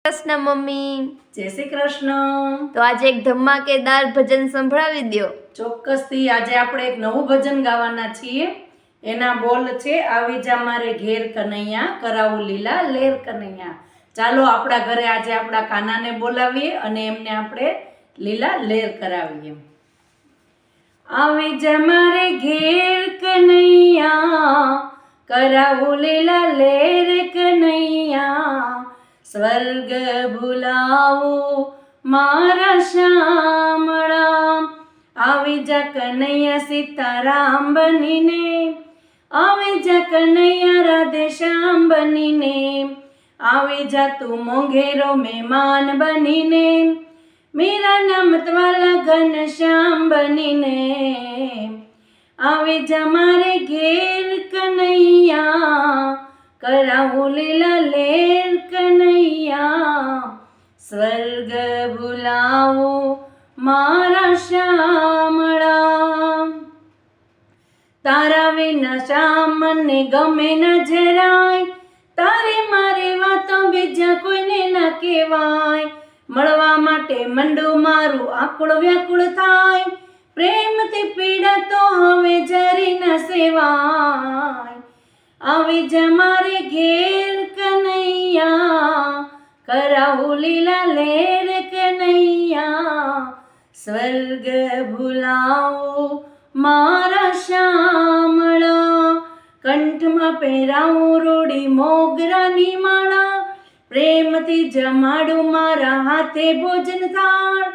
Krishna mummy. જય શ્રી કૃષ્ણ. તો આજે એક ધમાકેદાર ભજન સંભળાવી દો. ચોક્કસથી આજે આપણે એક નવું ભજન ગાવાના છીએ. એના બોલ છે, આવી જા મારે ઘેર કનૈયા, કરાવું લીલા લેર કનૈયા. ચાલો આપણા ઘરે આજે આપણા કાનાને બોલાવીએ અને એમને આપણે લીલા લેર કરાવીએ. આવી જા મારે ઘેર કનૈયા, કરાવું લીલા લેર કનૈયા. સ્વર્ગ ભૂલાવું મારા શામળા. આવી જા કનૈયા સીતારામ બનીને, આવી જા કનૈયા રાધે શ્યામ બનીને. આવી જા તું મોંઘેરો મહેમાન બનીને, મીરાના મતવાલા ઘનશ્યામ બનીને. આવી જા મારે ઘેર કનૈયા, કરાવું લીલા લેર કનૈયા. સ્વર્ગ ભૂલાવું મારા શામળા. તારા વિના શ્યામ મને ગમે ન જરાય, તારે મારે વાતો બીજા કોઈને ન કહેવાય. મળવા માટે મંડું મારું આકુળ વ્યાકુળ થાય, પ્રેમથી પીડા તો હવે જરી ન સેવાય. આવી જા મારે ઘેર કનૈયા, કરાવું લીલા લેર કનૈયા. સ્વર્ગ ભૂલાવું મારા શામળા. કંઠમાં પહેરાવું રોડી મોગરાની માળા, પ્રેમથી જમાડું મારા હાથે ભોજન થાળ.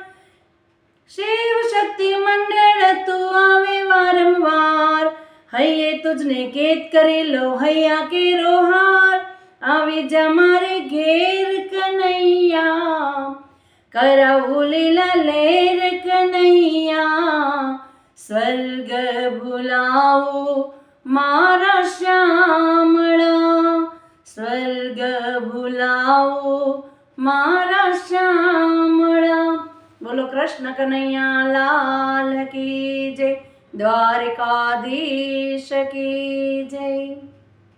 શિવ શક્તિ મંડળ તું આવે વારંવાર, હૈયે તુજને કેદ કરી લો હૈયા કેરો હાર. આવી જા મારે ઘેર કનૈયા, કરાવું લીલા લેર કનૈયા. સ્વર્ગ ભૂલાવું મારા શામળા, સ્વર્ગ ભૂલાવું મારા શામળા. બોલો કૃષ્ણ કનૈયા લાલ કી જય, દ્વારકાધીશ કી જય.